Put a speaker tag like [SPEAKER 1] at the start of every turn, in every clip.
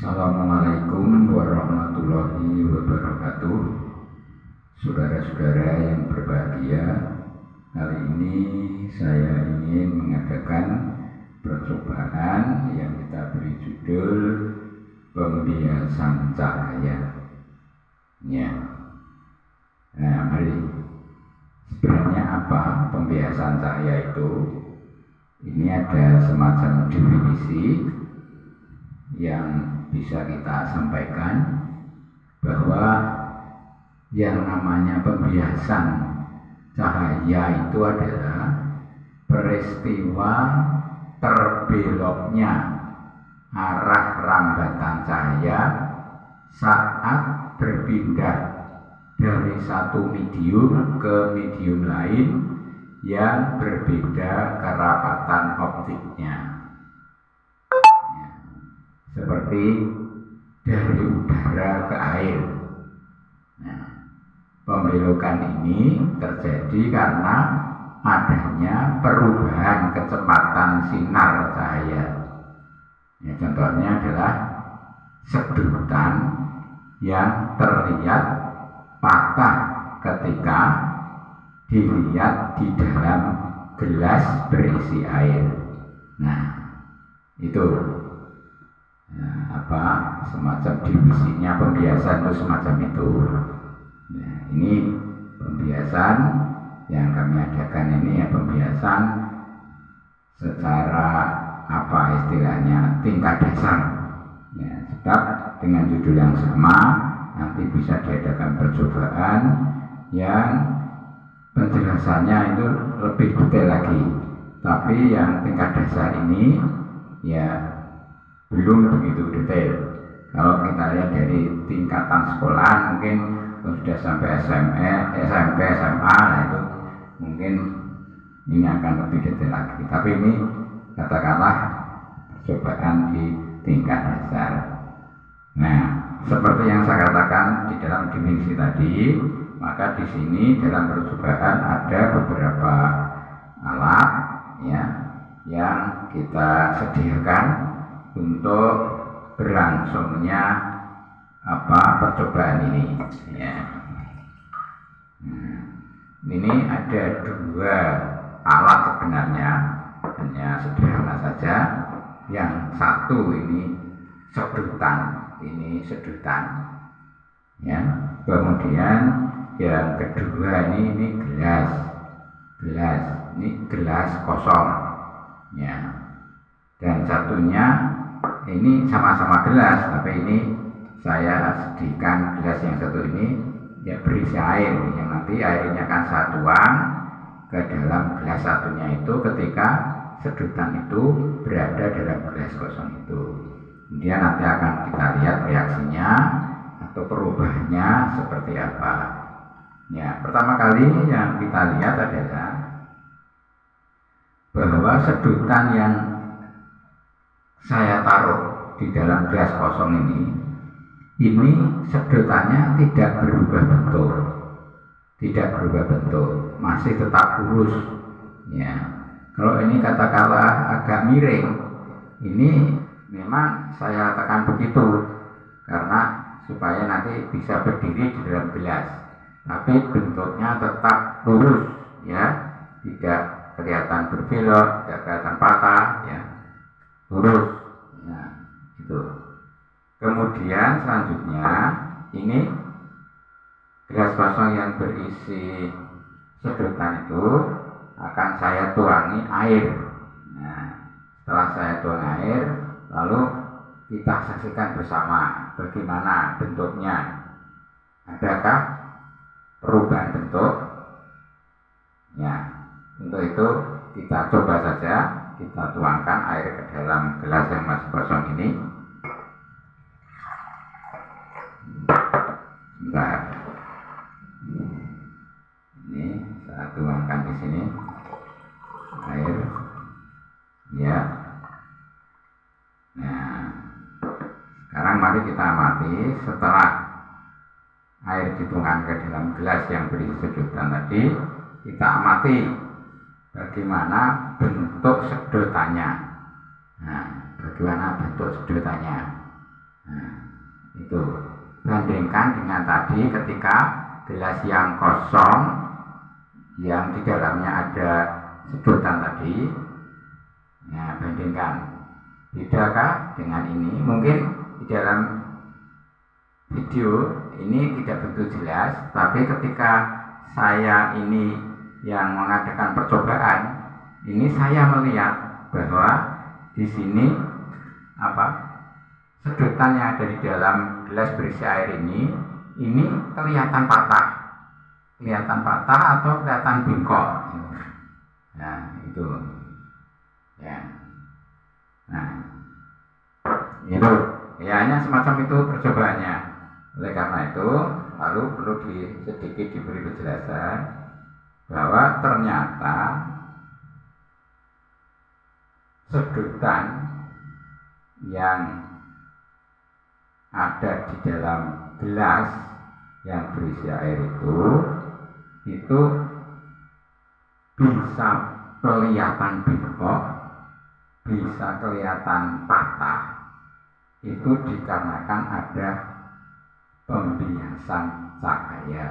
[SPEAKER 1] Assalamualaikum warahmatullahi wabarakatuh. Saudara-saudara yang berbahagia, kali ini saya ingin mengadakan percobaan yang kita beri judul pembiasan cahaya. Ya. Nah, mari. Sebenarnya apa pembiasan cahaya itu? Ini ada semacam definisi yang bisa kita sampaikan bahwa yang namanya pembiasan cahaya itu adalah peristiwa terbeloknya arah rambatan cahaya saat berpindah dari satu medium ke medium lain yang berbeda kerapatan optiknya. Seperti dari udara ke air. Nah, pembelokan ini terjadi karena adanya perubahan kecepatan sinar cahaya. Ya, contohnya adalah sedotan yang terlihat patah ketika dilihat di dalam gelas berisi air. Nah, itu. Semacam divisinya pembiasan itu semacam itu. Nah, ini pembiasan yang kami adakan ini ya pembiasan secara istilahnya tingkat dasar. Ya, sebab dengan judul yang sama nanti bisa diadakan percobaan yang penjelasannya itu lebih detail lagi. Tapi yang tingkat dasar ini ya belum begitu detail. Kalau kita lihat dari tingkatan sekolah mungkin sudah sampai SMP, SMA, nah itu mungkin ini akan lebih detail lagi. Tapi ini katakanlah percobaan di tingkat dasar. Nah, seperti yang saya katakan di dalam definisi tadi, maka di sini dalam percobaan ada beberapa alat ya yang kita sediakan untuk berlangsungnya percobaan ini. Ya. Ini ada dua alat sebenarnya, hanya sederhana saja. Yang satu ini sedotan, ya. Kemudian yang kedua ini gelas kosong, ya. Dan satunya ini sama-sama gelas, tapi ini saya sediakan gelas yang satu ini ya berisi air, yang nanti airnya akan saya tuang ke dalam gelas satunya itu ketika sedotan itu berada dalam gelas kosong itu. Kemudian nanti akan kita lihat reaksinya atau perubahannya seperti apa. Ya, pertama kali yang kita lihat adalah bahwa sedotan yang saya taruh di dalam gelas kosong ini sedotannya tidak berubah bentuk, masih tetap lurus. Ya, kalau ini katakanlah agak miring, ini memang saya tekan begitu karena supaya nanti bisa berdiri di dalam gelas, tapi bentuknya tetap lurus, ya, tidak kelihatan berbelok, tidak kelihatan patah, ya. Lurus, ya, gitu. Kemudian selanjutnya ini gelas kosong yang berisi sedotan itu akan saya tuangi air. Nah, setelah saya tuang air, lalu kita saksikan bersama bagaimana bentuknya. Adakah perubahan bentuk? Ya, untuk itu kita coba saja. Kita tuangkan air ke dalam gelas yang masih kosong ini. Bentar. Ini saya tuangkan di sini air. Ya. Nah, sekarang mari kita amati setelah air dituangkan ke dalam gelas yang berisi sedotan tadi, kita amati bagaimana bentuk sedotannya. Nah, bagaimana bentuk sedotannya. Nah, itu bandingkan dengan tadi ketika gelas yang kosong yang di dalamnya ada sedotan tadi. Nah, bandingkan, bedakah dengan ini? Mungkin di dalam video ini tidak begitu jelas, tapi ketika saya ini yang mengadakan percobaan, ini saya melihat bahwa di sini sedotan yang ada di dalam gelas berisi air ini kelihatan patah atau kelihatan bengkok. Nah, itu ya. Nah, itu ya, hanya semacam itu percobaannya. Oleh karena itu, lalu perlu sedikit diberi penjelasan bahwa ternyata sedotan yang ada di dalam gelas yang berisi air itu bisa kelihatan bengkok, bisa kelihatan patah, itu dikarenakan ada pembiasan cahaya.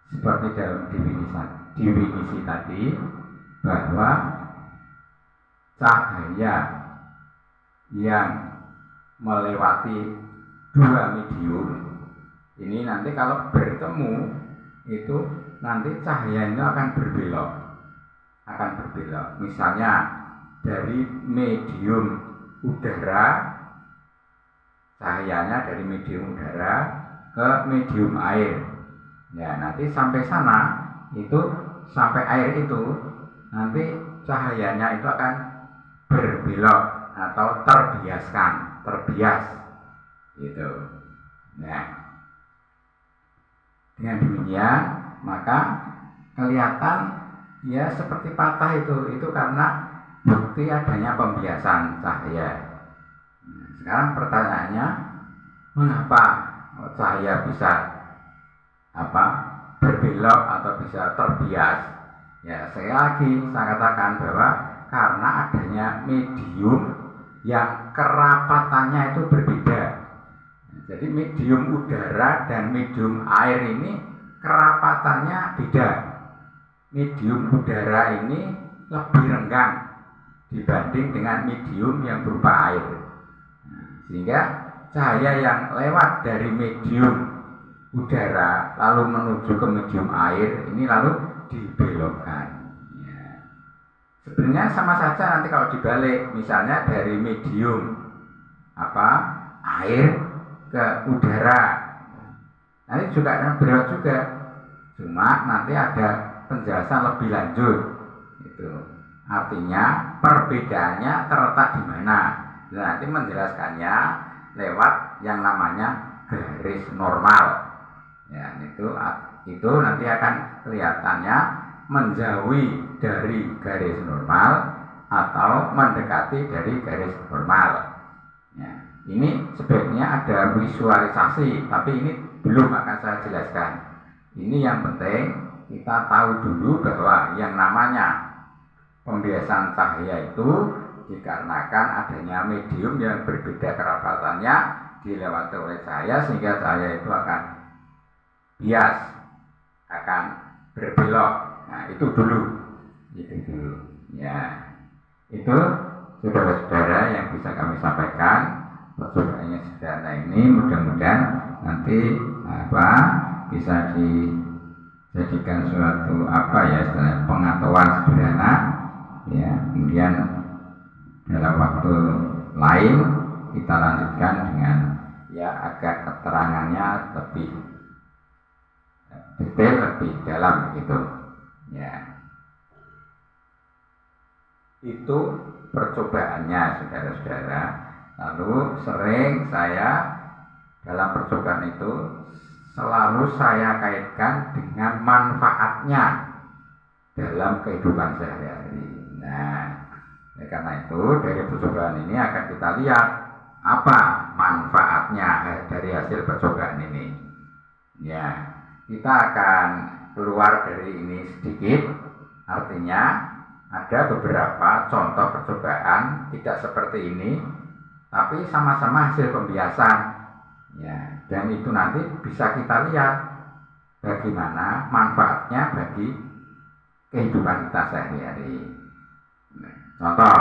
[SPEAKER 1] Seperti dalam definisi tadi, bahwa cahaya yang melewati dua medium ini nanti kalau bertemu itu nanti cahayanya akan berbelok. Misalnya dari medium udara, cahayanya dari medium udara ke medium air. Ya, nanti sampai sana itu, sampai air itu, nanti cahayanya itu akan berbelok atau terbias gitu. Nah, dengan demikian maka kelihatan ya seperti patah itu karena bukti adanya pembiasan cahaya. Nah, sekarang pertanyaannya, mengapa cahaya bisa berbelok atau bisa terbias? Ya, saya katakan bahwa karena adanya medium yang kerapatannya itu berbeda. Jadi medium udara dan medium air ini kerapatannya beda. Medium udara ini lebih renggang dibanding dengan medium yang berupa air. Sehingga cahaya yang lewat dari medium udara lalu menuju ke medium air ini lalu dibelokkan. Sebenarnya sama saja nanti kalau dibalik, misalnya dari medium air ke udara, nanti juga akan belok juga. Cuma nanti ada penjelasan lebih lanjut. Itu artinya perbedaannya terletak di mana. Dan nanti menjelaskannya lewat yang namanya garis normal. Ya, itu nanti akan kelihatannya menjauhi dari garis normal atau mendekati dari garis normal. Ya, ini sebaiknya ada visualisasi, tapi ini belum akan saya jelaskan. Ini yang penting kita tahu dulu bahwa yang namanya pembiasan cahaya itu dikarenakan adanya medium yang berbeda kerapatannya dilewati oleh cahaya, sehingga cahaya itu akan bias, akan berbelok. Nah, itu dulu. Ya, itu saudara-saudara yang bisa kami sampaikan. Percobaannya sederhana ini mudah-mudahan nanti bisa dijadikan suatu pengetahuan sederhana. Ya, kemudian dalam waktu lain kita lanjutkan dengan agak keterangannya lebih detail, lebih dalam gitu. Ya, itu percobaannya saudara-saudara. Lalu sering saya dalam percobaan itu selalu saya kaitkan dengan manfaatnya dalam kehidupan sehari-hari. Nah, karena itu dari percobaan ini akan kita lihat apa manfaatnya dari hasil percobaan ini. Ya, kita akan keluar dari ini sedikit. Artinya ada beberapa contoh percobaan tidak seperti ini, tapi sama-sama hasil pembiasan. Ya, dan itu nanti bisa kita lihat bagaimana manfaatnya bagi kehidupan kita sehari-hari. Contoh,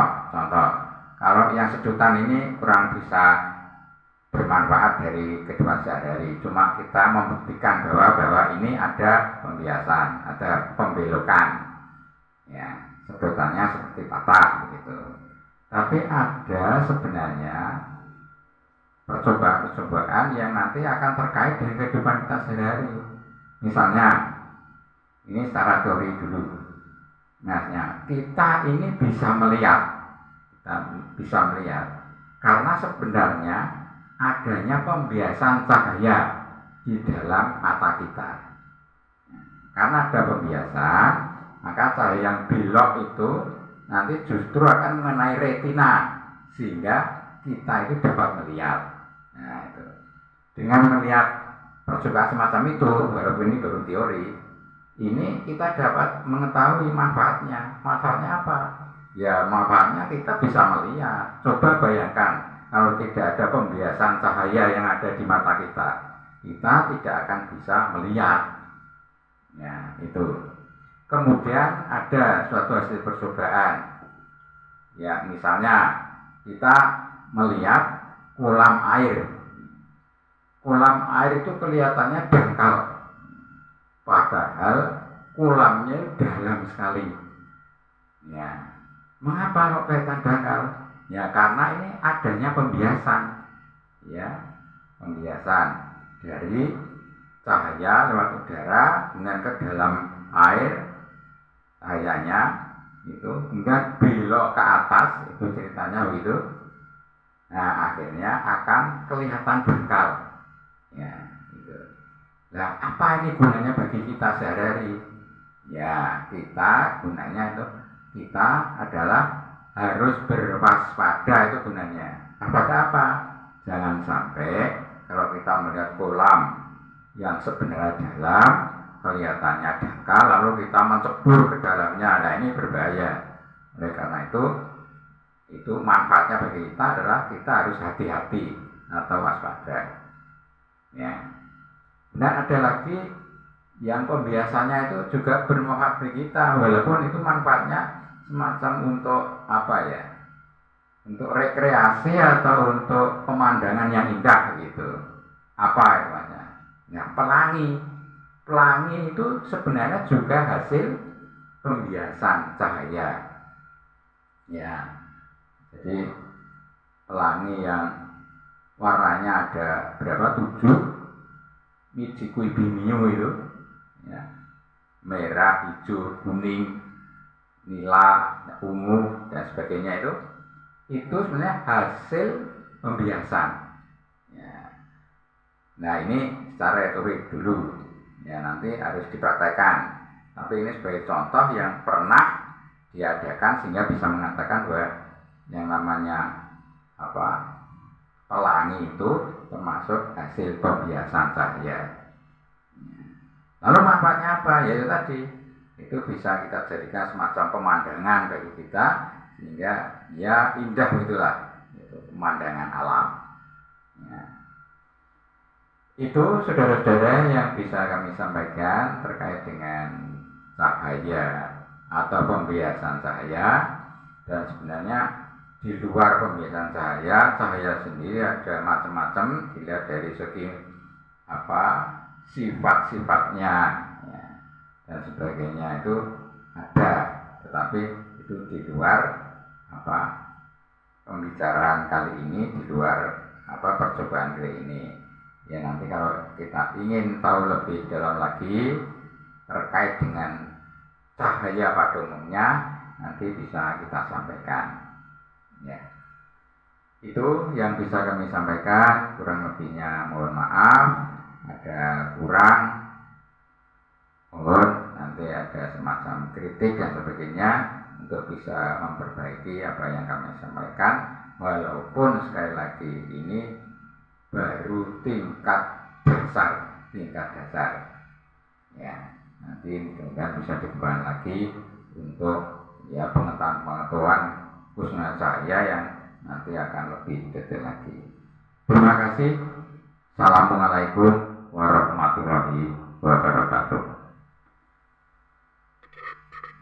[SPEAKER 1] kalau yang sedutan ini kurang bisa bermanfaat dari kehidupan sehari-hari. Cuma kita membuktikan bahwa ini ada pembiasan, ada pembelokan. Ya, sedotannya seperti patah begitu. Tapi ada sebenarnya percobaan-percobaan yang nanti akan terkait dengan kehidupan kita sehari-hari. Misalnya, ini secara teori dulu. Nah, kita ini bisa melihat karena sebenarnya adanya pembiasan cahaya di dalam mata kita. Karena ada pembiasan, maka cahaya yang belok itu nanti justru akan mengenai retina sehingga kita itu dapat melihat. Nah, itu. Dengan melihat percobaan semacam itu, walaupun ini baru teori, ini kita dapat mengetahui manfaatnya. Manfaatnya apa? Ya, manfaatnya kita bisa melihat. Coba bayangkan kalau tidak ada pembiasan cahaya yang ada di mata kita tidak akan bisa melihat. Ya, itu. Kemudian ada suatu hasil percobaan. Ya, misalnya kita melihat kolam air. Kolam air itu kelihatannya dangkal, padahal kolamnya dalam sekali. Ya, mengapa kok kelihatan dangkal? Ya, karena ini adanya pembiasan. Ya, pembiasan dari cahaya lewat udara kemudian ke dalam air, cahayanya itu kemudian belok ke atas, itu ceritanya begitu. Nah, akhirnya akan kelihatan dangkal. Ya, gitu. Nah, apa ini gunanya bagi kita sehari-hari? Ya, kita gunanya itu kita adalah harus berwaspada, itu gunanya. Apa? Jangan sampai kalau kita melihat kolam yang sebenarnya dalam kelihatannya dangkal lalu kita mencebur ke dalamnya. Nah, ini berbahaya. Oleh karena itu manfaatnya bagi kita adalah kita harus hati-hati atau waspada. Ya. Dan ada lagi yang pembiasannya itu juga bermanfaat bagi kita, walaupun itu manfaatnya semacam untuk apa ya? Untuk rekreasi atau untuk pemandangan yang indah gitu. Apa namanya? Ya, pelangi. Pelangi itu sebenarnya juga hasil pembiasan cahaya. Ya. Jadi pelangi yang warnanya ada berapa? 7 Michikui Bimio itu, ya, merah, hijau, kuning, nila, ungu dan sebagainya itu sebenarnya hasil pembiasan. Ya. Nah, ini secara retorik dulu, ya, nanti harus dipraktekkan. Tapi ini sebagai contoh yang pernah diadakan sehingga bisa mengatakan bahwa yang namanya pelangi itu termasuk hasil pembiasan cahaya. Lalu manfaatnya apa? Yaitu tadi, itu bisa kita jadikan semacam pemandangan bagi kita sehingga ya indah itulah, itu pemandangan alam. Ya. Itu saudara-saudara yang bisa kami sampaikan terkait dengan cahaya atau pembiasan cahaya. Dan sebenarnya di luar pembiasan cahaya sendiri ada macam-macam dilihat dari segi sifat-sifatnya, ya, dan sebagainya itu ada, tetapi itu di luar pembicaraan kali ini, di luar percobaan kali ini. Ya, nanti kalau kita ingin tahu lebih dalam lagi terkait dengan cahaya pada umumnya, nanti bisa kita sampaikan. Ya, itu yang bisa kami sampaikan. Kurang lebihnya mohon maaf, ada kurang, mohon nanti ada semacam kritik dan sebagainya untuk bisa memperbaiki apa yang kami sampaikan. Walaupun sekali lagi ini baru tingkat dasar, ya, nanti mudah-mudahan bisa dikembangkan lagi untuk ya pengetahuan khususnya saya yang nanti akan lebih detail lagi. Terima kasih. Assalamualaikum warahmatullahi wabarakatuh.